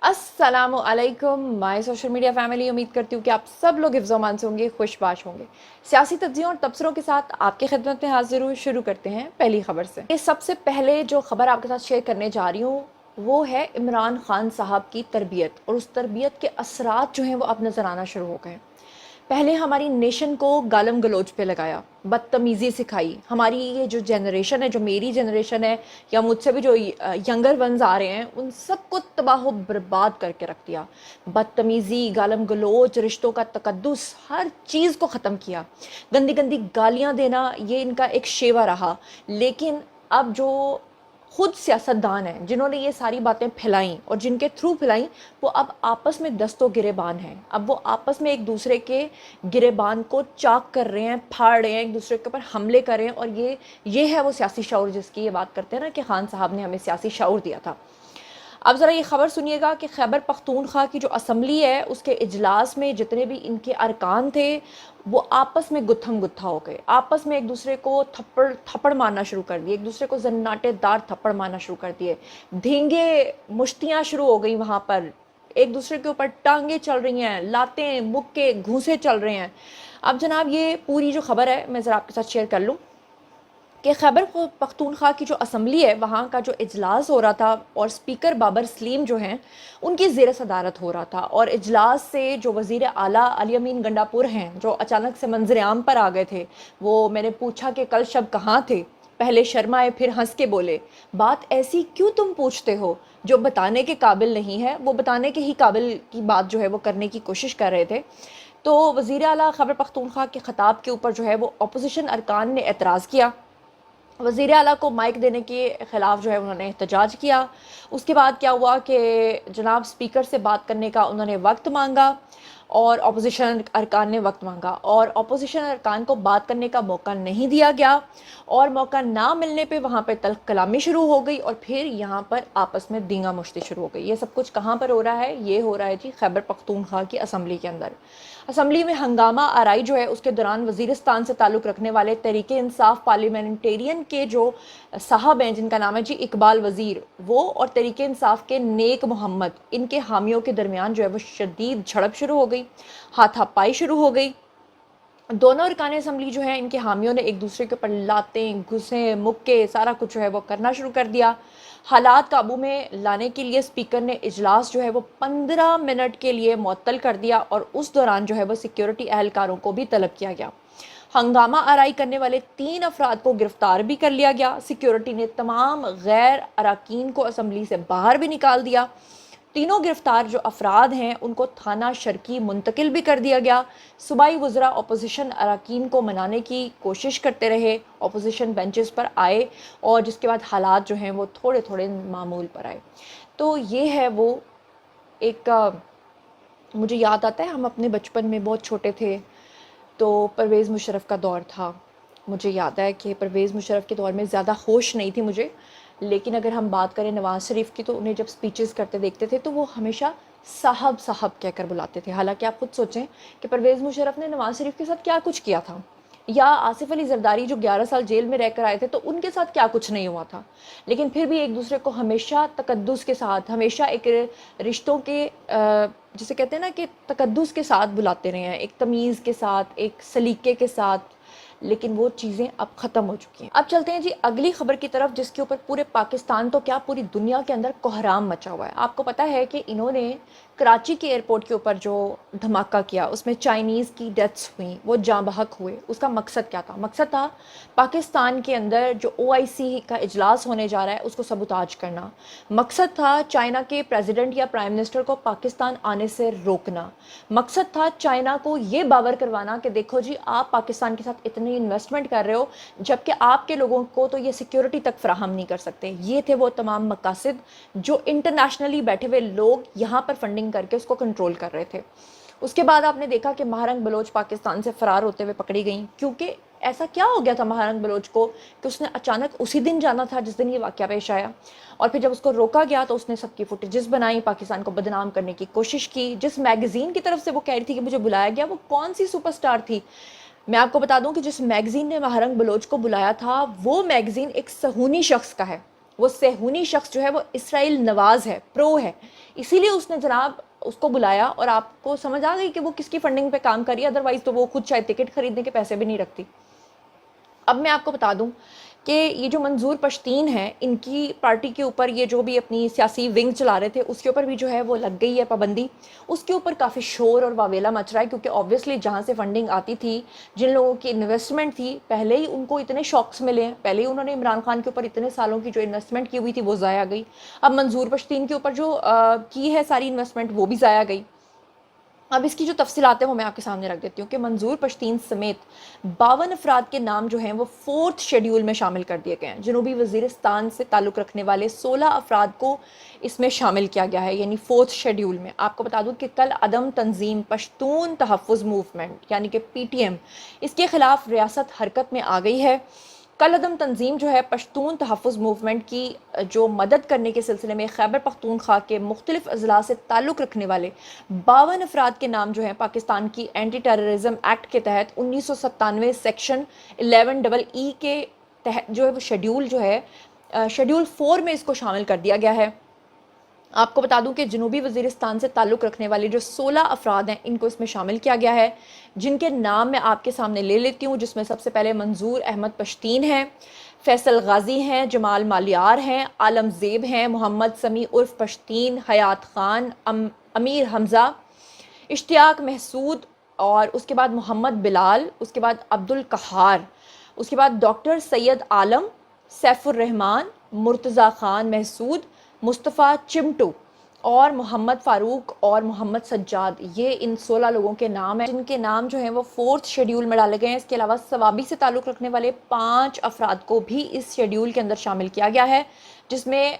अस्सलामु अलैकुम my social media family. उम्मीद करती हूँ कि आप सब लोग हिफ्ज़-ओ-मान से होंगे, खुशबाश होंगे। सियासी तज्ज़ियों और तबसरों के साथ आपकी खिदमत में हाज़िर हूँ। शुरू करते हैं पहली खबर से। ये सबसे पहले जो खबर आपके साथ शेयर करने जा रही हूँ वो है इमरान खान साहब की तरबियत, और उस तरबियत के असरात जो हैं वो अब नज़र आना शुरू हो गए। पहले हमारी नेशन को गालम गलोच पे लगाया, बदतमीज़ी सिखाई। हमारी ये जो जनरेशन है, जो मेरी जनरेशन है या मुझसे भी जो यंगर वंस आ रहे हैं, उन सबको तबाह बर्बाद करके रख दिया। बदतमीज़ी, गालम गलोच, रिश्तों का तकद्दुस, हर चीज़ को ख़त्म किया। गंदी गंदी गालियाँ देना ये इनका एक शेवा रहा। लेकिन अब जो खुद सियासतदान हैं जिन्होंने ये सारी बातें फैलाई और जिनके थ्रू फैलाई, वो अब आपस में दस्तों गिरेबान हैं। अब वो आपस में एक दूसरे के गिरेबान को चाक कर रहे हैं, फाड़ रहे हैं, एक दूसरे के ऊपर हमले कर रहे हैं। और ये है वो सियासी शऊर जिसकी ये बात करते हैं ना कि खान साहब ने हमें सियासी शऊर दिया था। अब ज़रा ये ख़बर सुनिएगा कि खैबर पख्तूनख्वा की जो असम्बली है उसके इजलास में जितने भी इनके अरकान थे वो आपस में गुत्थम गुत्था हो गए। आपस में एक दूसरे को थप्पड़ थप्पड़ मारना शुरू कर दिए, एक दूसरे को जन्नाटेदार थप्पड़ मारना शुरू कर दिए। धींगे मुश्तियाँ शुरू हो गई वहाँ पर, एक दूसरे के ऊपर टांगे चल रही हैं, लातें मुक्के घूंसे चल रहे हैं। अब जनाब ये पूरी जो खबर है मैं ज़रा आपके साथ शेयर कर लूँ कि खैबर पख्तूनख्वा की जो असम्बली है वहाँ का जो इजलास हो रहा था, और स्पीकर बाबर सलीम जो हैं उनकी ज़ेर सदारत हो रहा था। और इजलास से जो वज़ीर आला अली अमीन गंडापुर हैं, जो अचानक से मंजर आम पर आ गए थे, वो मैंने पूछा कि कल शब कहाँ थे, पहले शर्माए फिर हंस के बोले, बात ऐसी क्यों तुम पूछते हो जो बताने के काबिल नहीं है। वो बताने के ही काबिल की बात जो है वो करने की कोशिश कर रहे थे। तो वज़ीर आला खैबर पख्तूनख्वा के ख़िताब के ऊपर जो है वो अपोजिशन अरकान ने एतराज़ किया। वज़ीर आला को माइक देने के ख़िलाफ़ जो है उन्होंने एहतजाज किया। उसके बाद क्या हुआ कि जनाब स्पीकर से बात करने का उन्होंने वक्त मांगा, और अपोजिशन अरकान ने वक्त मांगा, और अपोजिशन अरकान को बात करने का मौका नहीं दिया गया। और मौका ना मिलने पे वहाँ पर तल्ख़ कलामी शुरू हो गई, और फिर यहाँ पर आपस में दींगा मुश्ती शुरू हो गई। ये सब कुछ कहाँ पर हो रहा है? ये हो रहा है जी खैबर पख्तूनख्वा की असम्बली के अंदर। असम्बली में हंगामा आराई जो है उसके दौरान वज़ीरिस्तान से ताल्लुक़ रखने वाले तहरीके इंसाफ पार्लियामेंटेरियन के जो साहब हैं, जिनका नाम है जी इकबाल वज़ीर, वो और तहरीके इंसाफ के नेक मोहम्मद, इनके हामियों के दरमियान जो है वो शदीद झड़प शुरू हो गई, हाथापाई शुरू हो गई। दोनों अरकान असम्बली जो है इनके हामियों ने एक दूसरे के ऊपर लातें घुसे मुक्के सारा कुछ जो है वो करना शुरू कर दिया। हालात काबू में लाने के लिए स्पीकर ने इजलास जो है वो 15 मिनट के लिए मुअत्तल कर दिया, और उस दौरान जो है वो सिक्योरिटी एहलकारों को भी तलब किया गया। हंगामा आराई करने वाले 3 अफराद को गिरफ्तार भी कर लिया गया। सिक्योरिटी ने तमाम गैर अरकान को असम्बली से बाहर भी निकाल दिया। तीनों गिरफ्तार जो अफराद हैं उनको थाना शर्की मुंतकिल भी कर दिया गया। सूबाई वज़रा अपोजिशन अरकान को मनाने की कोशिश करते रहे, अपोजिशन बेंचेस पर आए, और जिसके बाद हालात जो हैं वो थोड़े थोड़े मामूल पर आए। तो ये है वो एक मुझे याद आता है हम अपने बचपन में बहुत छोटे थे तो परवेज़ मुशर्रफ का दौर था। मुझे याद है कि परवेज़ मुशर्रफ के दौर में ज़्यादा होश नहीं थी मुझे, लेकिन अगर हम बात करें नवाज़ शरीफ की तो उन्हें जब स्पीचेस करते देखते थे तो वो हमेशा साहब साहब कहकर बुलाते थे। हालांकि आप खुद सोचें कि परवेज़ मुशर्रफ ने नवाज़ शरीफ के साथ क्या कुछ किया था, या आसिफ अली जरदारी जो 11 साल जेल में रहकर आए थे तो उनके साथ क्या कुछ नहीं हुआ था। लेकिन फिर भी एक दूसरे को हमेशा तकद्दुस के साथ, हमेशा एक रिश्तों के जिसे कहते हैं ना कि तकद्दुस के साथ बुलाते रहे हैं, एक तमीज़ के साथ, एक सलीके के साथ। लेकिन वो चीज़ें अब ख़त्म हो चुकी हैं। अब चलते हैं जी अगली खबर की तरफ, जिसके ऊपर पूरे पाकिस्तान तो क्या पूरी दुनिया के अंदर कोहराम मचा हुआ है। आपको पता है कि इन्होंने कराची के एयरपोर्ट के ऊपर जो धमाका किया उसमें चाइनीज़ की डेथ्स हुई, वो जाँ बहक हुए। उसका मकसद क्या था? मकसद था पाकिस्तान के अंदर जो OIC का इजलास होने जा रहा है उसको सबूताज करना। मकसद था चाइना के प्रेसिडेंट या प्राइम मिनिस्टर को पाकिस्तान आने से रोकना। मकसद था चाइना को ये बावर करवाना कि देखो जी आप पाकिस्तान के साथ इतनी इन्वेस्टमेंट कर रहे हो जबकि आपके लोगों को तो ये सिक्योरिटी तक फराहम नहीं कर सकते। ये थे वो तमाम मकासद जो इंटरनेशनली बैठे हुए लोग यहाँ पर फंडिंग करके उसको कंट्रोल कर रहे थे। उसके बाद आपने देखा कि महारंग बलोच पाकिस्तान से फरार होते हुए पकड़ी गई, क्योंकि ऐसा क्या हो गया था महारंग बलोच को कि उसने अचानक उसी दिन जाना था जिस दिन ये वाकया पेश आया, और फिर जब उसको रोका गया तो उसने सबकी फुटेजेस बनाई, पाकिस्तान को बदनाम करने की कोशिश की। जिस मैगजीन की तरफ से वो कह रही थी कि मुझे बुलाया गया, वो कौन सी सुपरस्टार थी? मैं आपको बता दूं कि जिस मैगजीन ने महारंग बलोच को बुलाया था वो मैगजीन एक सहूनी शख्स का है, वो सेहूनी शख्स जो है वो इसराइल नवाज है, प्रो है, इसीलिए उसने जनाब उसको बुलाया और आपको समझ आ गई कि वो किसकी फंडिंग पे काम कर रही है, अदरवाइज तो वो खुद शायद टिकट खरीदने के पैसे भी नहीं रखती। अब मैं आपको बता दूं कि ये जो मंजूर पश्तीन है, इनकी पार्टी के ऊपर ये जो भी अपनी सियासी विंग चला रहे थे उसके ऊपर भी जो है वो लग गई है पाबंदी। उसके ऊपर काफ़ी शोर और वावेला मच रहा है, क्योंकि ऑब्वियसली जहाँ से फंडिंग आती थी, जिन लोगों की इन्वेस्टमेंट थी, पहले ही उनको इतने शॉक्स मिले हैं, पहले ही उन्होंने इमरान खान के ऊपर इतने सालों की जो इन्वेस्टमेंट की हुई थी वो ज़ाया गई। अब मंजूर पश्तीन के ऊपर जो की है सारी इन्वेस्टमेंट वो भी ज़ाया गई। अब इसकी जो तफसीलात हैं वो मैं आपके सामने रख देती हूँ कि मंजूर पश्तीन समेत 52 अफराद के नाम जो हैं वो 4th शेड्यूल में शामिल कर दिए गए हैं। जनूबी वज़ीरिस्तान से ताल्लुक़ रखने वाले 16 अफराद को इसमें शामिल किया गया है, यानी 4th शेड्यूल में। आपको बता दूँ कि कल अदम तंजीम पश्तून तहफ़्फ़ुज़ मूवमेंट यानी कि PTM, इसके ख़िलाफ़ रियासत हरकत में आ गई है। कल अदम तंजीम जो है पश्तून तहफ़्फ़ुज़ मूवमेंट की जो मदद करने के सिलसिले में खैबर पख्तूनख्वा के मुख्तलिफ़ अज़ला से ताल्लुक़ रखने वाले 52 अफराद के नाम जो हैं पाकिस्तान की एंटी टेररिज्म एक्ट के तहत 1997 सेक्शन 11E के तहत जो है वो शेड्यूल जो है शेड्यूल 4 में इसको शामिल कर दिया गया है। आपको बता दूं कि जनूबी वज़ीरिस्तान से ताल्लुक़ रखने वाले जो 16 अफराद हैं इनको इसमें शामिल किया गया है, जिनके नाम मैं आपके सामने ले लेती हूँ। जिसमें सबसे पहले मंजूर अहमद पश्तीन हैं, फैसल गाजी हैं, जमाल मालियार हैं, आलम ज़ेब हैं, मोहम्मद समी उर्फ पश्तीन, हयात ख़ान, अमीर हमज़ा, इश्तियाक महसूद, और उसके बाद मोहम्मद बिलाल, उसके बाद अब्दुल कहार, उसके बाद डॉक्टर सैयद आलम, सैफुर रहमान, मुर्तज़ा ख़ान महसूद, मुस्तफ़ा चिमटू और मोहम्मद फ़ारूक और मोहम्मद सज्जाद। ये इन 16 लोगों के नाम हैं, जिनके नाम जो हैं वो 4th शेड्यूल में डाले गए हैं। इसके अलावा सवाबी से ताल्लुक़ रखने वाले 5 अफराद को भी इस शेड्यूल के अंदर शामिल किया गया है, जिसमें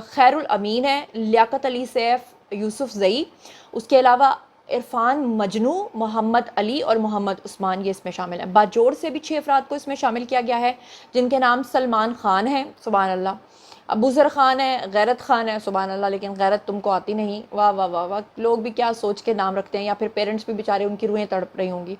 खैरुल अमीन है, लियाकत अली सैफ, यूसुफ ज़ई, उसके अलावा इरफान मजनू, मोहम्मद अली और मोहम्मद उस्मान, ये इसमें शामिल हैं। बाजोड़ से भी 6 अफराद को इसमें शामिल किया गया है, जिनके नाम सलमान ख़ान है, सुभान अल्लाह, अबूज़र ख़ान है, गैरत ख़ान है, सुभान अल्लाह, लेकिन गैरत तुमको आती नहीं, वाह वाह वाह वाह। लोग भी क्या सोच के नाम रखते हैं, या फिर पेरेंट्स भी बेचारे उनकी रूहें तड़प रही होंगी।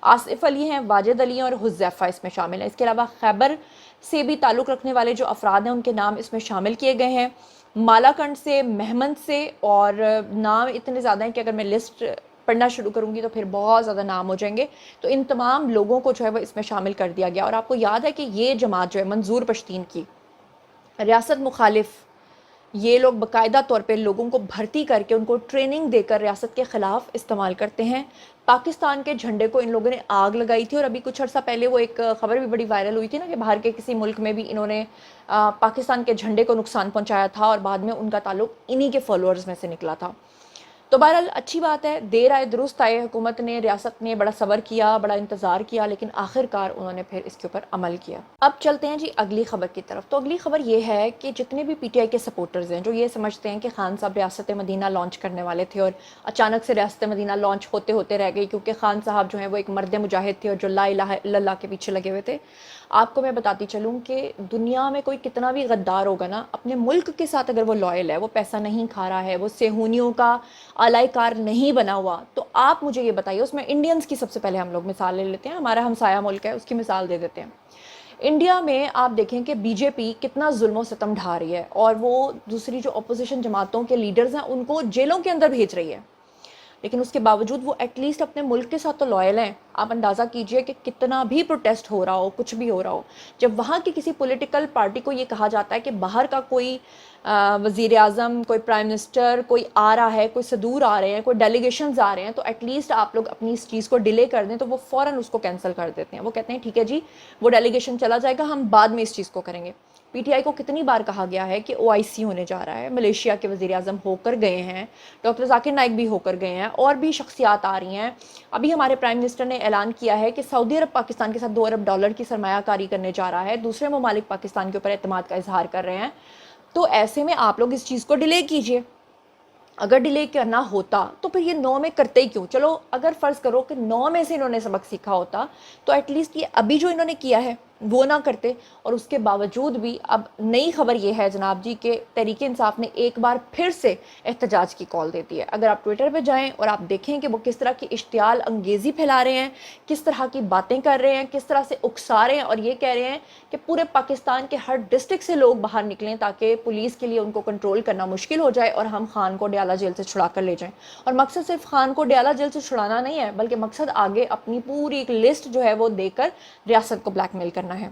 आसिफ अली हैं, वाजिद अली हैं और हुज़ैफ़ा इसमें शामिल हैं। इसके अलावा खैबर से भी ताल्लुक़ रखने वाले जो अफराद हैं उनके नाम इसमें शामिल किए गए हैं, मालाकंड से, मेहमन से, और नाम इतने ज़्यादा हैं कि अगर मैं लिस्ट पढ़ना शुरू करूँगी तो फिर बहुत ज़्यादा नाम हो जाएंगे। तो इन तमाम लोगों को जो है वो इसमें शामिल कर दिया गया। और आपको याद है कि ये जमात जो है मंजूर पश्तीन की रियासत मुखालिफ, ये लोग बाकायदा तौर पे लोगों को भर्ती करके उनको ट्रेनिंग देकर रियासत के ख़िलाफ़ इस्तेमाल करते हैं। पाकिस्तान के झंडे को इन लोगों ने आग लगाई थी, और अभी कुछ अर्सा पहले वो एक ख़बर भी बड़ी वायरल हुई थी ना कि बाहर के किसी मुल्क में भी इन्होंने पाकिस्तान के झंडे को नुकसान पहुँचाया था, और बाद में उनका ताल्लुक़ इन्हीं के फॉलोअर्स में से निकला था। तो बहरहाल अच्छी बात है, देर आए दुरुस्त आए। हुकूमत ने, रियासत ने बड़ा सब्र किया, बड़ा इंतज़ार किया, लेकिन आखिरकार उन्होंने फिर इसके ऊपर अमल किया। अब चलते हैं जी अगली खबर की तरफ। तो अगली खबर ये है कि जितने भी PTI के सपोर्टर्स हैं जो ये समझते हैं कि खान साहब रियासत मदीना लॉन्च करने वाले थे और अचानक से रियासत मदीना लॉन्च होते होते रह गई, क्योंकि खान साहब जो हैं वो एक मर्द मुजाहिद थे और जो ला इलाहा इल्लल्लाह के पीछे लगे हुए थे। आपको मैं बताती चलूँ कि दुनिया में कोई कितना भी गद्दार होगा ना, अपने मुल्क के साथ अगर वो लॉयल है, वो पैसा नहीं खा रहा है, वो सेहूनियों का आलाइकार नहीं बना हुआ, तो आप मुझे ये बताइए। उसमें इंडियंस की सबसे पहले हम लोग मिसाल ले लेते हैं, हमारा हमसाया मुल्क है उसकी मिसाल दे देते हैं। इंडिया में आप देखें कि BJP कितना जुल्म सितम ढा रही है, और वो दूसरी जो अपोजिशन जमातों के लीडर्स हैं उनको जेलों के अंदर भेज रही है, लेकिन उसके बावजूद वो एटलीस्ट अपने मुल्क के साथ तो लॉयल हैं। आप अंदाज़ा कीजिए कि कितना भी प्रोटेस्ट हो रहा हो, कुछ भी हो रहा हो, जब वहाँ की किसी पॉलिटिकल पार्टी को ये कहा जाता है कि बाहर का कोई वज़ीर आज़म, कोई प्राइम मिनिस्टर कोई आ रहा है, कोई सदूर आ रहे हैं, कोई डेलीगेशंस आ रहे हैं, तो एटलीस्ट आप लोग अपनी इस चीज़ को डिले कर दें, तो वो फ़ौरन उसको कैंसिल कर देते हैं। वो कहते हैं ठीक है जी, वो डेलीगेशन चला जाएगा, हम बाद में इस चीज़ को करेंगे। PTI को कितनी बार कहा गया है कि OIC होने जा रहा है, मलेशिया के वज़ीर आज़म होकर गए हैं, डॉक्टर ज़ाकिर नाइक भी होकर गए हैं, और भी शख्सियात आ रही हैं। अभी हमारे प्राइम मिनिस्टर ने ऐलान किया है कि सऊदी अरब पाकिस्तान के साथ $2 अरब की सरमायाकारी करने जा रहा है। दूसरे ममालिक पाकिस्तान के ऊपर एतमाद का इजहार कर रहे हैं। तो ऐसे में आप लोग इस चीज़ को डिले कीजिए। अगर डिले करना होता तो फिर ये 9 में करते ही क्यों? चलो अगर फ़र्ज़ करो कि 9 में से इन्होंने सबक सीखा होता, तो एटलीस्ट ये अभी जो इन्होंने किया है وہ نہ کرتے، اور اس کے باوجود بھی اب نئی خبر یہ ہے جناب جی کہ تحریک انصاف نے ایک بار پھر سے احتجاج کی کال دیتی ہے۔ اگر آپ ٹویٹر پہ جائیں اور آپ دیکھیں کہ وہ کس طرح کی اشتعال انگیزی پھیلا رہے ہیں، کس طرح کی باتیں کر رہے ہیں، کس طرح سے اکسا رہے ہیں، اور یہ کہہ رہے ہیں کہ پورے پاکستان کے ہر ڈسٹرکٹ سے لوگ باہر نکلیں تاکہ پولیس کے لیے ان کو کنٹرول کرنا مشکل ہو جائے اور ہم خان کو ڈیالہ جیل سے چھڑا کر لے جائیں۔ اور مقصد صرف خان کو ڈیالہ جیل سے چھڑانا نہیں ہے، بلکہ مقصد آگے اپنی پوری ایک لسٹ جو ہے وہ دے کر ریاست کو بلیک میل کرنا ہے۔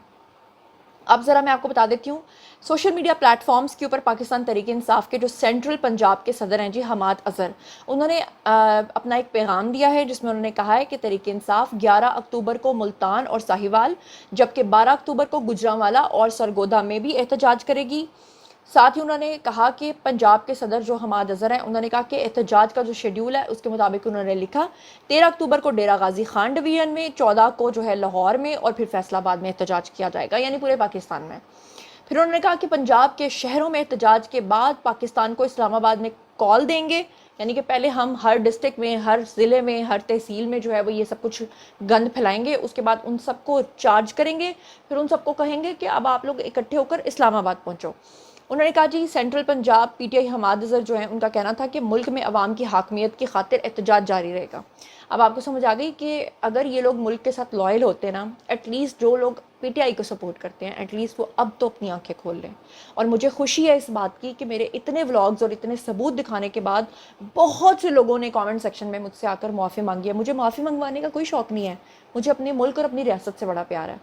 اب ذرا میں آپ کو بتا دیتی ہوں، سوشل میڈیا پلیٹ فارمز کے اوپر پاکستان تحریک انصاف کے جو سینٹرل پنجاب کے صدر ہیں جی حماد اظہر، انہوں نے اپنا ایک پیغام دیا ہے جس میں انہوں نے کہا ہے کہ تحریک انصاف 11 اکتوبر کو ملتان اور ساہیوال، جبکہ 12 اکتوبر کو گجرانوالہ اور سرگودا میں بھی احتجاج کرے گی۔ ساتھ ہی انہوں نے کہا کہ پنجاب کے صدر جو حماد اظہر ہیں، انہوں نے کہا کہ احتجاج کا جو شیڈیول ہے اس کے مطابق انہوں نے لکھا 13 اکتوبر کو ڈیرہ غازی خان ڈویژن میں، 14 کو جو ہے لاہور میں، اور پھر فیصل آباد میں احتجاج کیا جائے گا، یعنی پورے پاکستان میں۔ پھر انہوں نے کہا کہ پنجاب کے شہروں میں احتجاج کے بعد پاکستان کو اسلام آباد میں کال دیں گے، یعنی کہ پہلے ہم ہر ڈسٹرکٹ میں، ہر ضلع میں، ہر تحصیل میں جو ہے وہ یہ سب کچھ گند پھیلائیں گے، اس کے بعد ان سب کو چارج کریں گے، پھر ان سب کو کہیں گے کہ اب آپ لوگ اکٹھے ہو کر اسلام آباد پہنچو۔ انہوں نے کہا جی central Punjab P T I Hammad Azhar جو ہیں ان کا کہنا تھا کہ ملک میں عوام کی حاکمیت کی خاطر احتجاج جاری رہے گا۔ اب آپ کو سمجھ آ گئی کہ اگر یہ لوگ ملک کے ساتھ لائل ہوتے نا، ایٹ لیسٹ جو لوگ پی ٹی آئی کو سپورٹ کرتے ہیں، ایٹ لیسٹ وہ اب تو اپنی آنکھیں کھول لیں۔ اور مجھے خوشی ہے اس بات کی کہ میرے اتنے ولاگز اور اتنے ثبوت دکھانے کے بعد بہت سے لوگوں نے کامنٹ سیکشن میں مجھ سے آ کر معافی مانگی ہے۔ مجھے معافی منگوانے کا کوئی شوق نہیں ہے، مجھے اپنے ملک اور اپنی ریاست سے بڑا پیار ہے،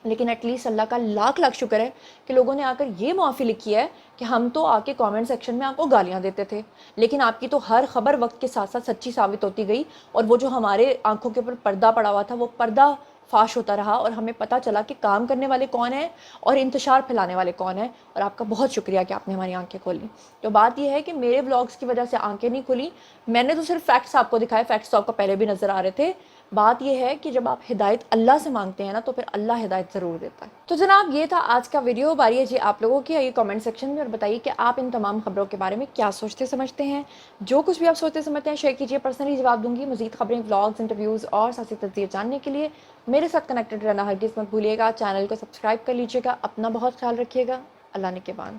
لیکن ایٹ لیسٹ اللہ کا لاکھ لاکھ شکر ہے کہ لوگوں نے آ کر یہ معافی لکھی ہے کہ ہم تو آ کے کامنٹ سیکشن میں آپ کو گالیاں دیتے تھے، لیکن آپ کی تو ہر خبر وقت کے ساتھ ساتھ سچی ثابت ہوتی گئی، اور وہ جو ہمارے آنکھوں کے اوپر پردہ پڑا ہوا تھا وہ پردہ فاش ہوتا رہا، اور ہمیں پتہ چلا کہ کام کرنے والے کون ہیں اور انتشار پھیلانے والے کون ہیں۔ اور آپ کا بہت شکریہ کہ آپ نے ہماری آنکھیں کھولی۔ تو بات یہ ہے کہ میرے ولاگز کی وجہ سے آنکھیں نہیں کھلی، میں نے تو صرف فیکٹس آپ کو دکھائے، فیکٹس تو آپ کو پہلے بھی نظر آ رہے تھے۔ بات یہ ہے کہ جب آپ ہدایت اللہ سے مانگتے ہیں نا تو پھر اللہ ہدایت ضرور دیتا ہے۔ تو جناب یہ تھا آج کا ویڈیو، باری ہے جی آپ لوگوں کی، آئیے کامنٹ سیکشن میں اور بتائیے کہ آپ ان تمام خبروں کے بارے میں کیا سوچتے سمجھتے ہیں۔ جو کچھ بھی آپ سوچتے سمجھتے ہیں شیئر کیجیے، پرسنلی جواب دوں گی۔ مزید خبریں، ولاگز، انٹرویوز اور سیاسی تجزیے جاننے کے لیے میرے ساتھ کنیکٹڈ رہنا ہرگز مت بھولیے گا۔ چینل کو سبسکرائب کر لیجیے گا۔ اپنا بہت خیال رکھیے گا۔ اللہ نگہبان۔